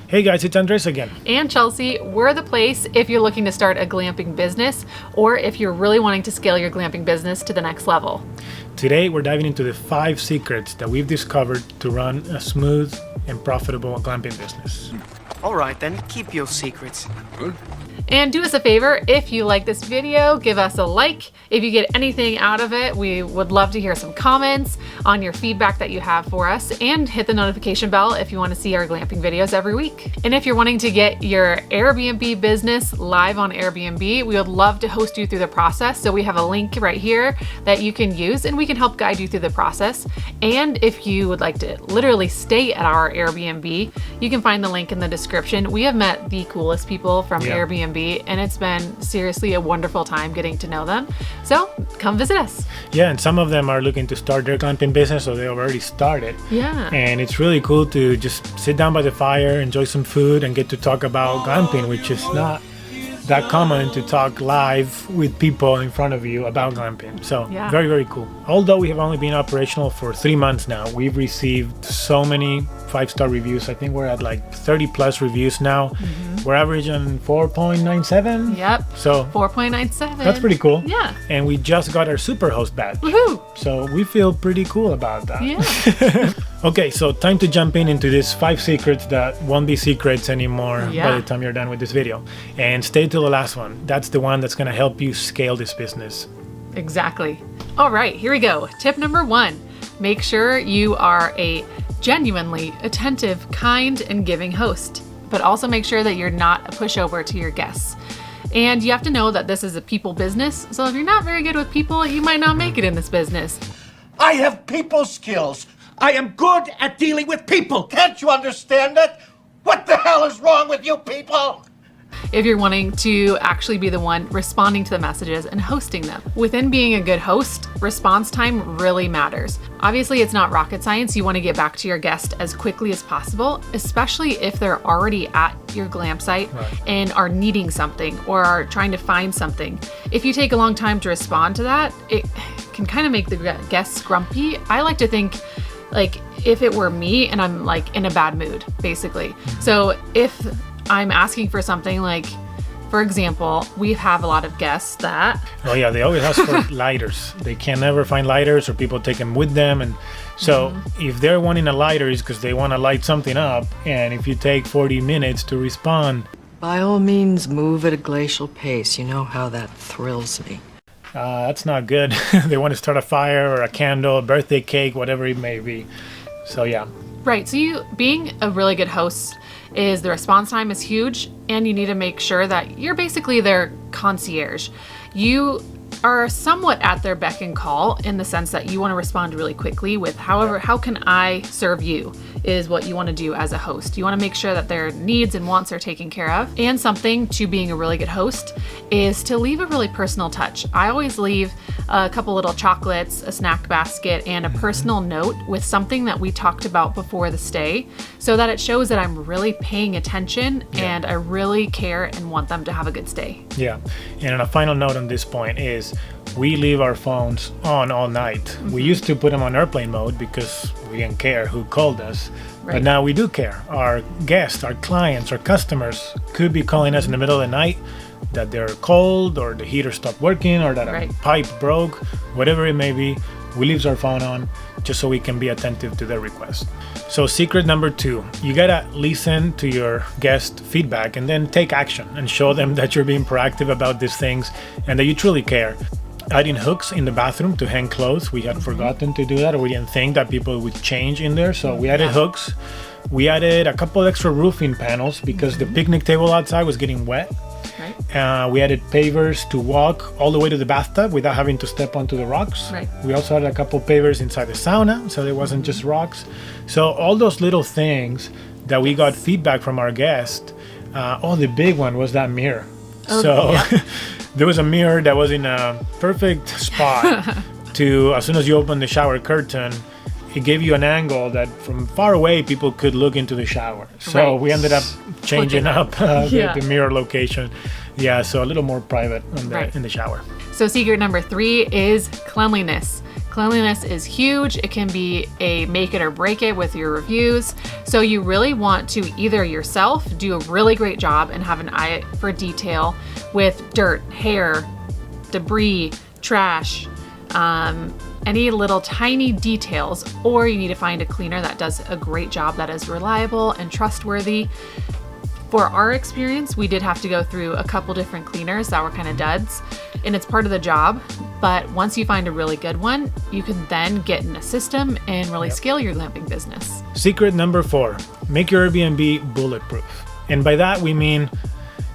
Hey guys, it's Andres again. And Chelsea, we're the place if you're looking to start a glamping business or if you're really wanting to scale your glamping business to the next level. Today, we're diving into the 5 secrets that we've discovered to run a smooth and profitable glamping business. All right, then, keep your secrets. And do us a favor, if you like this video, give us a like. If you get anything out of it, we would love to hear some comments on your feedback that you have for us, and hit the notification bell if you want to see our glamping videos every week. And if you're wanting to get your Airbnb business live on Airbnb, we would love to host you through the process. So we have a link right here that you can use and we can help guide you through the process. And if you would like to literally stay at our Airbnb, you can find the link in the description. We have met the coolest people from Airbnb, and it's been seriously a wonderful time getting to know them. So come visit us. Yeah, and some of them are looking to start their glamping business, so they already started. Yeah. And it's really cool to just sit down by the fire, enjoy some food, and get to talk about glamping, which is not that common to talk live with people in front of you about glamping. So very, very cool. Although we have only been operational for 3 months now, we've received so many 5-star reviews. I think we're at like 30 plus reviews now. We're averaging 4.97. Yep. So 4.97. that's pretty cool. Yeah. And we just got our super host badge. Woohoo! So we feel pretty cool about that. Yeah. Okay, so time to jump into these 5 secrets that won't be secrets anymore by the time you're done with this video. And stay till the last one. That's the one that's going to help you scale this business. Exactly. All right, here we go. Tip number 1, make sure you are a genuinely attentive, kind, and giving host, but also make sure that you're not a pushover to your guests. And you have to know that this is a people business, so if you're not very good with people, you might not make it in this business. I have people skills. I am good at dealing with people. Can't you understand that? What the hell is wrong with you people? If you're wanting to actually be the one responding to the messages and hosting them. Within being a good host, response time really matters. Obviously, it's not rocket science. You want to get back to your guest as quickly as possible, especially if they're already at your glamp site and are needing something or are trying to find something. If you take a long time to respond to that, it can kind of make the guests grumpy. I like to think like if it were me and I'm like in a bad mood, basically. So if I'm asking for something like, for example, we have a lot of guests that... Oh yeah, they always ask for lighters. They can never find lighters or people take them with them. And so if they're wanting a lighter, it's because they want to light something up. And if you take 40 minutes to respond... By all means, move at a glacial pace. You know how that thrills me. That's not good. They want to start a fire or a candle, a birthday cake, whatever it may be. So yeah. Right, so you being a really good host is the response time is huge, and you need to make sure that you're basically their concierge. You are somewhat at their beck and call in the sense that you want to respond really quickly with how can I serve you is what you want to do as a host. You want to make sure that their needs and wants are taken care of. And something to being a really good host is to leave a really personal touch. I always leave a couple little chocolates, a snack basket, and a personal note with something that we talked about before the stay, so that it shows that I'm really paying attention and I really care and want them to have a good stay. Yeah, and a final note on this point is we leave our phones on all night. We used to put them on airplane mode because we didn't care who called us. But now we do care. Our guests, our clients, our customers could be calling us in the middle of the night that they're cold or the heater stopped working or that a pipe broke, whatever it may be. We leave our phone on just so we can be attentive to their request. So secret number 2, you gotta listen to your guest feedback and then take action and show them that you're being proactive about these things and that you truly care. Adding hooks in the bathroom to hang clothes. We had forgotten to do that, or we didn't think that people would change in there. So we added hooks. We added a couple extra roofing panels because the picnic table outside was getting wet. We added pavers to walk all the way to the bathtub without having to step onto the rocks. We also added a couple pavers inside the sauna, so there wasn't just rocks. So all those little things that we got feedback from our guests. The big one was that mirror. There was a mirror that was in a perfect spot to, as soon as you open the shower curtain, it gave you an angle that from far away people could look into the shower. So we ended up changing up the mirror location. Yeah, so a little more private in the shower. So secret number 3 is cleanliness. Cleanliness is huge. It can be a make it or break it with your reviews. So you really want to either yourself do a really great job and have an eye for detail with dirt, hair, debris, trash, any little tiny details, or you need to find a cleaner that does a great job, that is reliable and trustworthy. For our experience, we did have to go through a couple different cleaners that were kind of duds, and it's part of the job. But once you find a really good one, you can then get in a system and really scale your glamping business. Secret number 4, make your Airbnb bulletproof. And by that we mean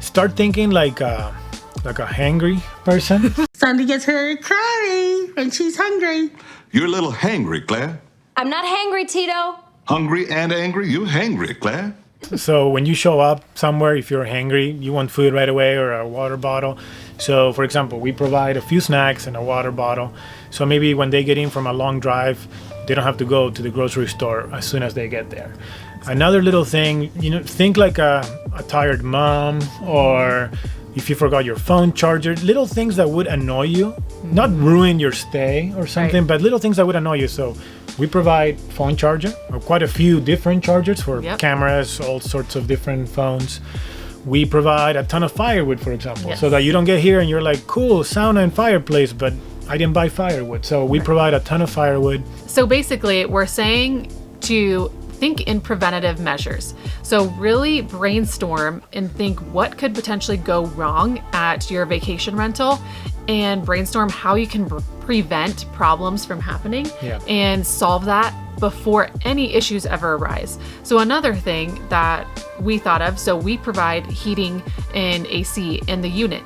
start thinking like a hangry person. Sandy gets her crying when she's hungry. You're a little hangry, Claire. I'm not hangry, Tito. Hungry and angry? You're hangry, Claire. So when you show up somewhere, if you're hangry, you want food right away or a water bottle. So for example, we provide a few snacks and a water bottle. So maybe when they get in from a long drive, they don't have to go to the grocery store as soon as they get there. Another little thing, think like a tired mom, or if you forgot your phone charger, little things that would annoy you, not ruin your stay or something, but little things that would annoy you. So we provide phone charger, or quite a few different chargers for cameras, all sorts of different phones. We provide a ton of firewood, for example, so that you don't get here and you're like, cool, sauna and fireplace, but I didn't buy firewood. So we provide a ton of firewood. So basically, we're saying to think in preventative measures. So really brainstorm and think what could potentially go wrong at your vacation rental, and brainstorm how you can prevent problems from happening and solve that before any issues ever arise. So another thing that we thought of, so we provide heating and AC in the unit,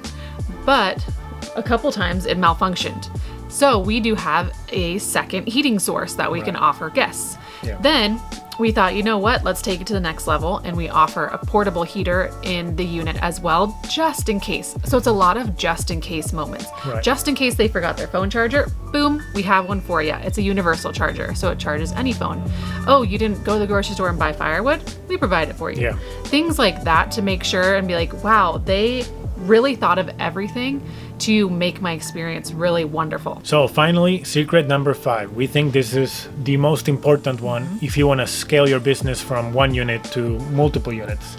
but a couple times it malfunctioned. So we do have a second heating source that we can offer guests. Then we thought, you know what, let's take it to the next level, and we offer a portable heater in the unit as well, just in case. So it's a lot of just in case moments. Just in case they forgot their phone charger, boom, we have one for you. It's a universal charger, so it charges any phone. Oh, you didn't go to the grocery store and buy firewood? We provide it for you. Things like that to make sure and be like, wow, they really thought of everything to make my experience really wonderful. So finally, secret number 5. We think this is the most important one if you want to scale your business from one unit to multiple units.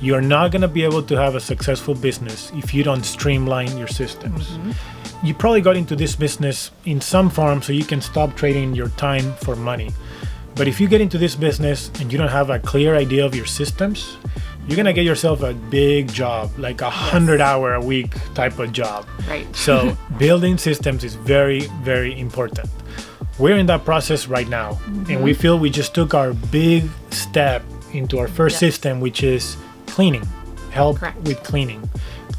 You're not going to be able to have a successful business if you don't streamline your systems. You probably got into this business in some form so you can stop trading your time for money. But if you get into this business and you don't have a clear idea of your systems, you're gonna get yourself a big job, like 100-hour a week type of job. So building systems is very, very important. We're in that process right now, and we feel we just took our big step into our first system, which is cleaning. Help with cleaning.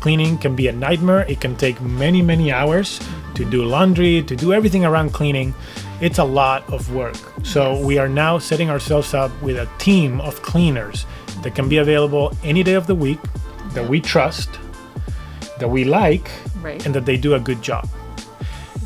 Cleaning can be a nightmare. It can take many, many hours to do laundry, to do everything around cleaning. It's a lot of work. So we are now setting ourselves up with a team of cleaners that can be available any day of the week, that we trust, that we like, and that they do a good job.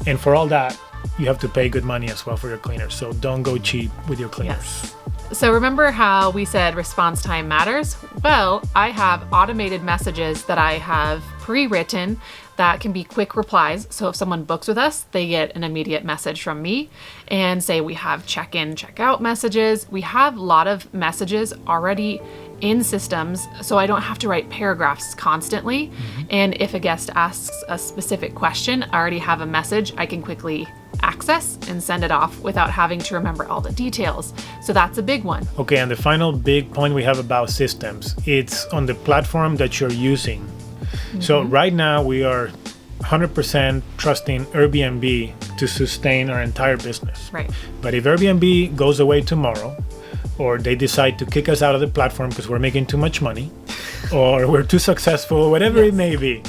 And for all that, you have to pay good money as well for your cleaners. So don't go cheap with your cleaners. So remember how we said response time matters? Well, I have automated messages that I have pre-written that can be quick replies. So if someone books with us, they get an immediate message from me, and say we have check-in, check-out messages. We have a lot of messages already in systems, so I don't have to write paragraphs constantly. And if a guest asks a specific question, I already have a message I can quickly access and send it off without having to remember all the details. So that's a big one. Okay, and the final big point we have about systems, it's on the platform that you're using. So right now we are 100% trusting Airbnb to sustain our entire business. But if Airbnb goes away tomorrow, or they decide to kick us out of the platform because we're making too much money, or we're too successful, whatever it may be,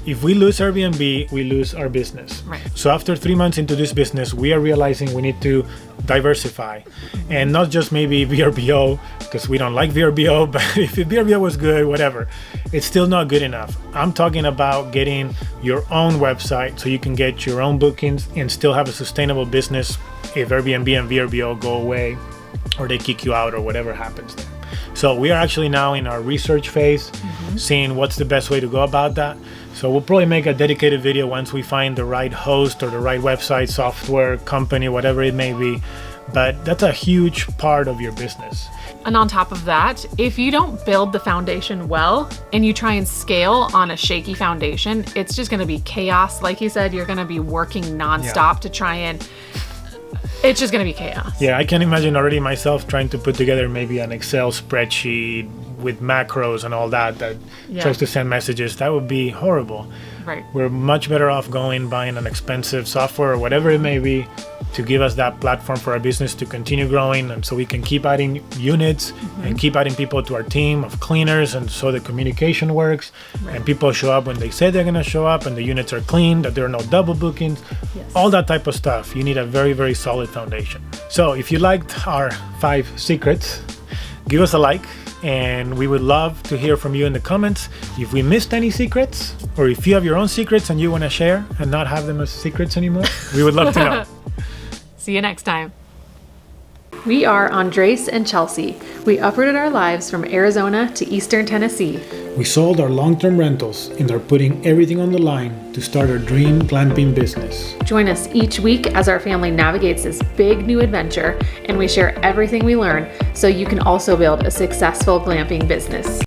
if we lose Airbnb, we lose our business. So after 3 months into this business, we are realizing we need to diversify, and not just maybe VRBO, because we don't like VRBO, but if VRBO was good, whatever, it's still not good enough. I'm talking about getting your own website so you can get your own bookings and still have a sustainable business if Airbnb and VRBO go away, or they kick you out, or whatever happens there. So we are actually now in our research phase, seeing what's the best way to go about that. So we'll probably make a dedicated video once we find the right host or the right website, software, company, whatever it may be. But that's a huge part of your business. And on top of that, if you don't build the foundation well and you try and scale on a shaky foundation, it's just going to be chaos. Like you said, you're going to be working nonstop to try and it's just going to be chaos. Yeah, I can imagine already myself trying to put together maybe an Excel spreadsheet with macros and all that tries to send messages. That would be horrible. Right. We're much better off buying an expensive software or whatever it may be to give us that platform for our business to continue growing, and so we can keep adding units and keep adding people to our team of cleaners, and so the communication works and people show up when they say they're going to show up, and the units are clean, that there are no double bookings, all that type of stuff. You need a very, very solid foundation. So if you liked our 5 secrets, give us a like, and we would love to hear from you in the comments. If we missed any secrets, or if you have your own secrets and you want to share and not have them as secrets anymore, we would love to know. See you next time. We are Andres and Chelsea. We uprooted our lives from Arizona to Eastern Tennessee. We sold our long-term rentals and are putting everything on the line to start our dream glamping business. Join us each week as our family navigates this big new adventure, and we share everything we learn so you can also build a successful glamping business.